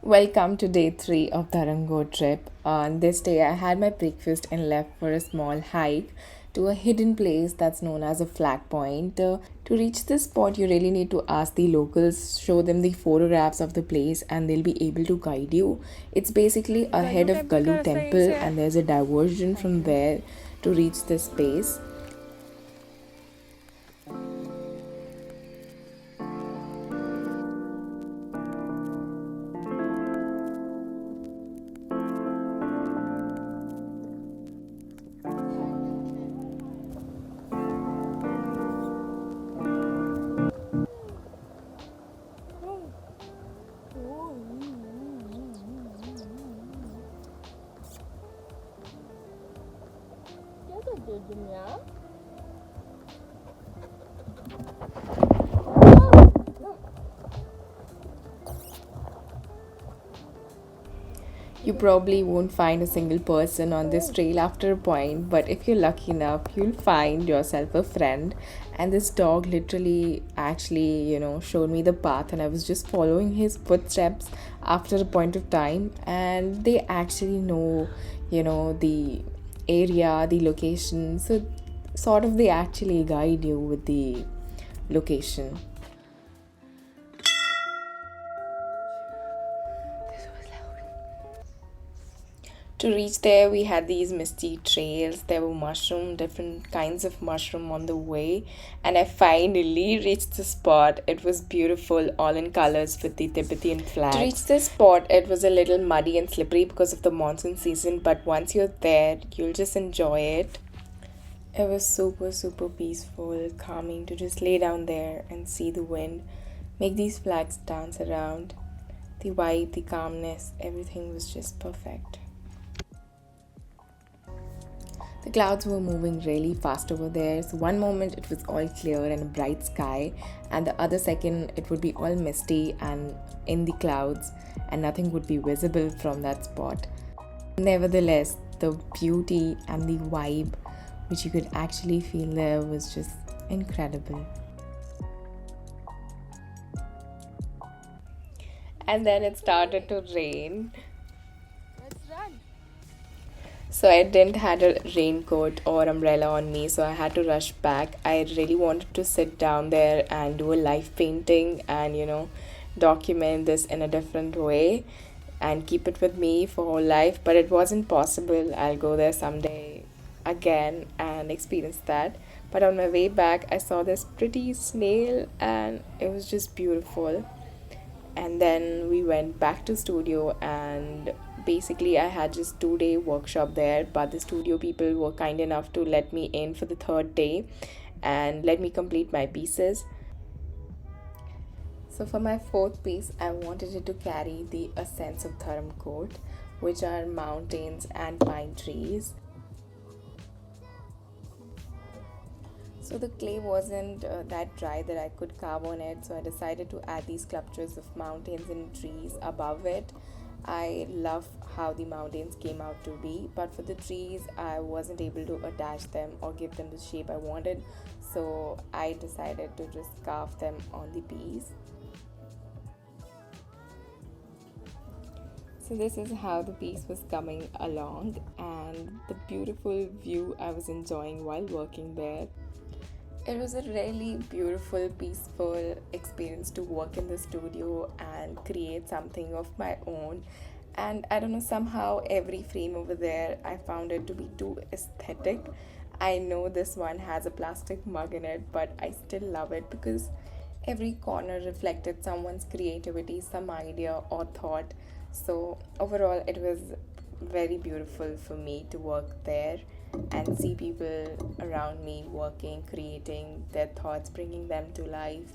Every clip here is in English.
Welcome to day 3 of Dharamkot trip. On this day, I had my breakfast and left for a small hike to a hidden place that's known as a flag point. To reach this spot, you really need to ask the locals, show them the photographs of the place, and they'll be able to guide you. It's basically ahead of Gallu temple, and there's a diversion from there to reach this space. You probably won't find a single person on this trail after a point, but if you're lucky enough, you'll find yourself a friend. And this dog literally showed me the path, and I was just following his footsteps after a point of time. And they actually know, the area, the location. So, sort of, they actually guide you with the location. To reach there, we had these misty trails. There were different kinds of mushroom on the way, and I finally reached the spot. It was beautiful, all in colors with the Tibetan flag. To reach this spot, it was a little muddy and slippery because of the monsoon season, but once you're there, you'll just enjoy it. It was super, super peaceful, calming to just lay down there and see the wind, make these flags dance around. The vibe, the calmness, everything was just perfect. The clouds were moving really fast over there, so one moment it was all clear and a bright sky, and the other second it would be all misty and in the clouds, and nothing would be visible from that spot. Nevertheless, the beauty and the vibe which you could actually feel there was just incredible. And then it started to rain. So I didn't had a raincoat or umbrella on me, so I had to rush back. I really wanted to sit down there and do a live painting and document this in a different way and keep it with me for whole life, but it wasn't possible. I'll go there someday again and experience that. But on my way back, I saw this pretty snail and it was just beautiful. And then we went back to studio, and basically I had just 2 day workshop there, but the studio people were kind enough to let me in for the third day and let me complete my pieces. So for my fourth piece, I wanted it to carry the essence of Dharamkot, which are mountains and pine trees. So the clay wasn't that dry that I could carve on it, so I decided to add these sculptures of mountains and trees above it. I love how the mountains came out to be, but for the trees, I wasn't able to attach them or give them the shape I wanted, so I decided to just carve them on the piece. So this is how the piece was coming along, and the beautiful view I was enjoying while working there. It was a really beautiful, peaceful experience to work in the studio and create something of my own. And I don't know, somehow every frame over there I found it to be too aesthetic. I know this one has a plastic mug in it, but I still love it because every corner reflected someone's creativity, some idea or thought. So, overall, it was very beautiful for me to work there and see people around me working, creating their thoughts, bringing them to life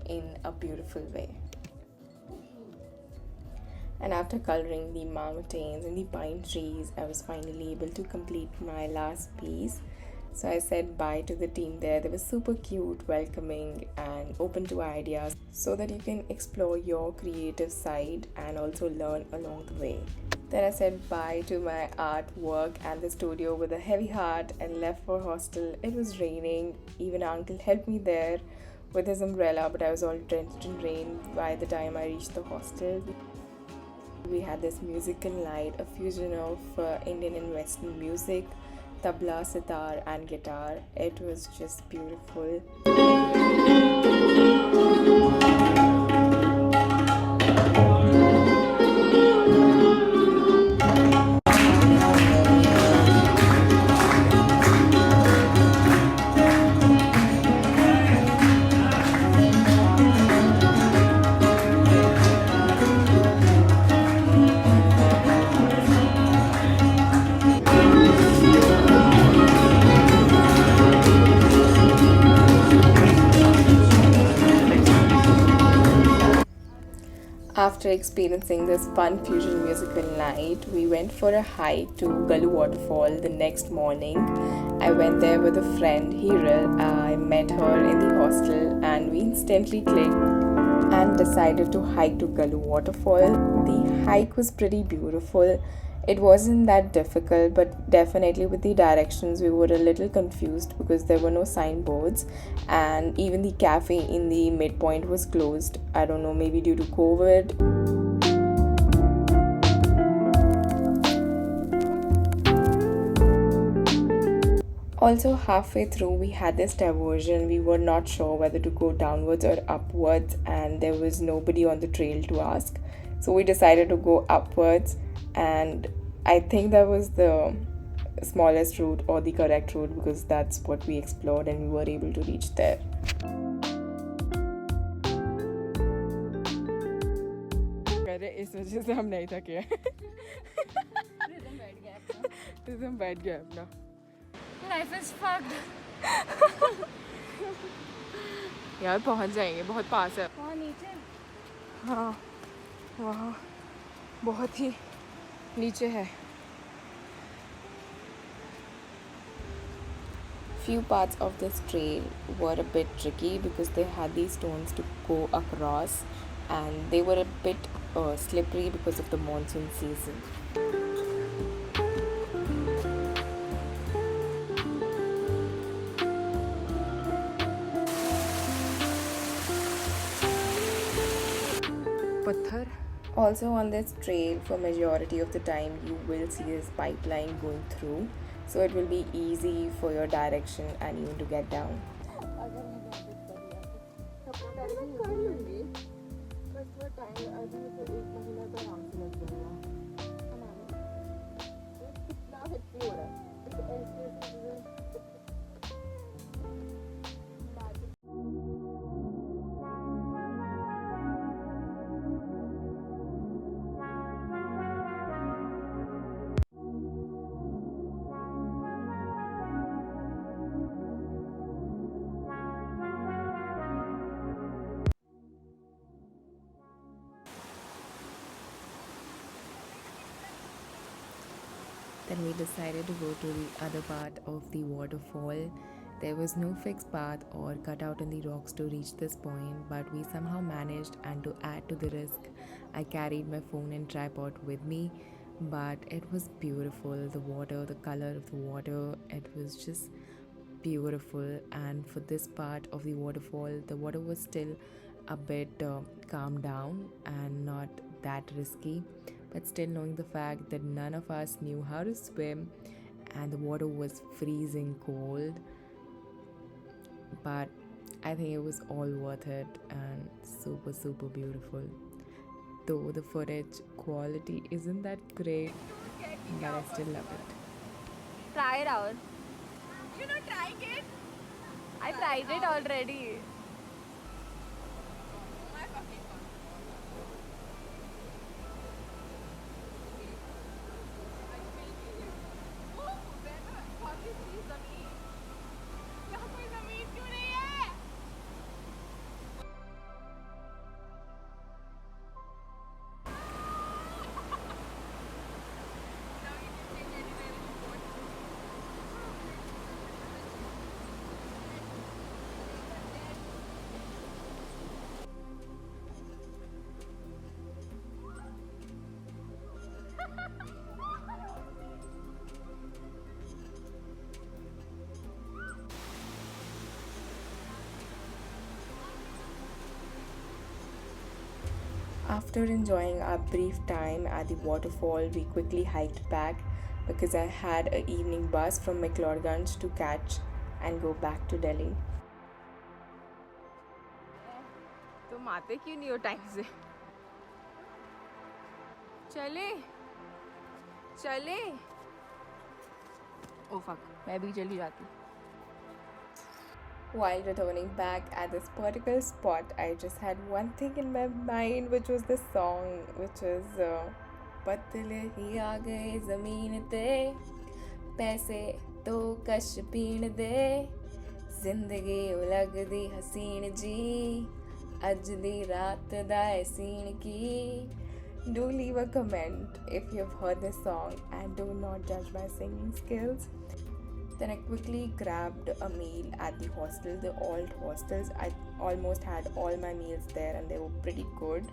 in a beautiful way. And after coloring the mountains and the pine trees, I was finally able to complete my last piece. So I said bye to the team there. They were super cute, welcoming, and open to ideas so that you can explore your creative side and also learn along the way. Then I said bye to my artwork and the studio with a heavy heart and left for hostel. It was raining. Even uncle helped me there with his umbrella, but I was all drenched in rain by the time I reached the hostel. We had this musical night, a fusion of Indian and Western music, tabla, sitar, and guitar. It was just beautiful. After experiencing this fun fusion musical night, we went for a hike to Gallu Waterfall the next morning. I went there with a friend, Hiral. I met her in the hostel and we instantly clicked and decided to hike to Gallu Waterfall. The hike was pretty beautiful. It wasn't that difficult, but definitely with the directions we were a little confused because there were no signboards, and even the cafe in the midpoint was closed. I don't know, maybe due to COVID. Also, halfway through, we had this diversion. We were not sure whether to go downwards or upwards, and there was nobody on the trail to ask. So, we decided to go upwards, and I think that was the smallest route or the correct route because that's what we explored and we were able to reach there. इस वजह से हम नहीं थके rhythm बैठ गया अपना Life is fucked. यार पहुंच जाएंगे बहुत पास है वहाँ नीचे हाँ वहाँ बहुत ही नीचे है Few parts of this trail were a bit tricky because they had these stones to go across and they were a bit slippery because of the monsoon season. Patthar. Also on this trail, for majority of the time, you will see this pipeline going through, so it will be easy for your direction and even to get down. Then we decided to go to the other part of the waterfall. There was no fixed path or cutout in the rocks to reach this point, but we somehow managed, and to add to the risk, I carried my phone and tripod with me. But it was beautiful. The water, the color of the water, it was just beautiful. And for this part of the waterfall, the water was still a bit calmed down and not that risky, but still knowing the fact that none of us knew how to swim and the water was freezing cold, but I think it was all worth it and super beautiful. Though the footage quality isn't that great, but I still love it. Try it out. You're not trying it? I tried it already. My fucking God. यहाँ कोई ज़मीन क्यों नहीं है? After enjoying our brief time at the waterfall, we quickly hiked back because I had an evening bus from Mcleodganj to catch and go back to Delhi. तुम आते क्यों नहीं हो टाइम से? चले चले ओ फक मैं भी चली जाती. While returning back at this particular spot, I just had one thing in my mind, which was the song, which is पतले ही आ गए ज़मीन ते पैसे तो कश पीण दे जिंदगी लगदी हसीन जी अज दी रात दा ऐ सीन की. Do leave a comment if you've heard this song and do not judge my singing skills. Then I quickly grabbed a meal at the hostel, the old hostels. I almost had all my meals there and they were pretty good.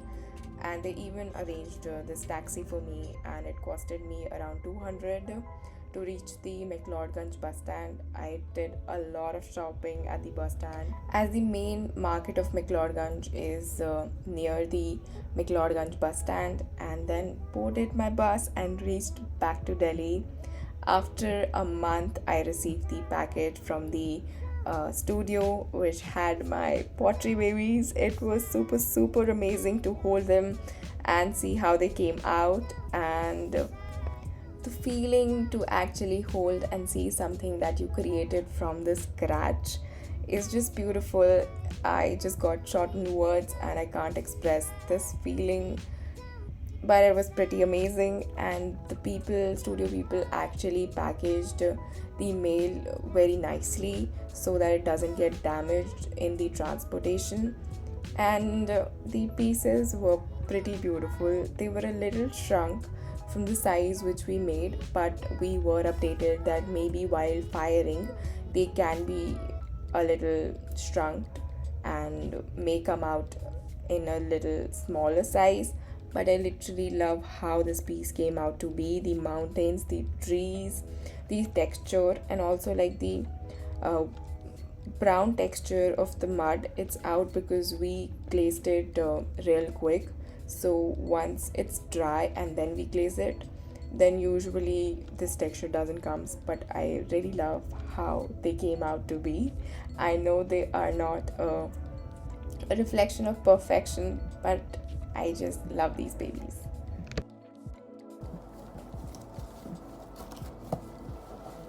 And they even arranged this taxi for me, and it costed me around 200 to reach the Mcleodganj bus stand. I did a lot of shopping at the bus stand, as the main market of Mcleodganj is near the Mcleodganj bus stand, and then boarded my bus and reached back to Delhi. After a month, I received the package from the studio which had my pottery babies. It was super amazing to hold them and see how they came out, and the feeling to actually hold and see something that you created from the scratch is just beautiful. I just got short in words and I can't express this feeling, but it was pretty amazing. And the studio people actually packaged the mail very nicely so that it doesn't get damaged in the transportation, and the pieces were pretty beautiful. They were a little shrunk from the size which we made, but we were updated that maybe while firing they can be a little shrunk and may come out in a little smaller size. But I literally love how this piece came out to be. The mountains, the trees, the texture, and also like the brown texture of the mud. It's out because we glazed it real quick. So once it's dry and then we glaze it, then usually this texture doesn't come. But I really love how they came out to be. I know they are not a reflection of perfection, but I just love these babies.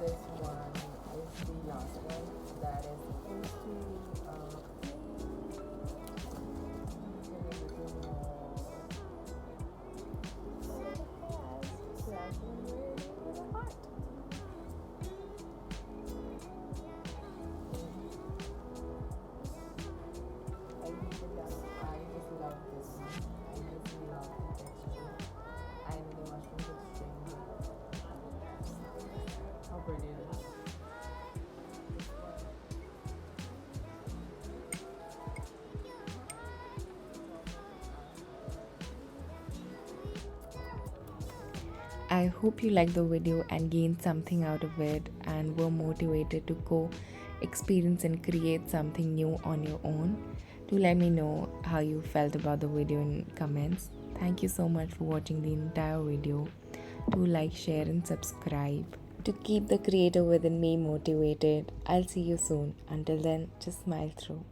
This one is the last one that is supposed to I hope you liked the video and gained something out of it and were motivated to go experience and create something new on your own. Do let me know how you felt about the video in comments. Thank you so much for watching the entire video. Do like, share and subscribe to keep the creator within me motivated. I'll see you soon. Until then, just smile through.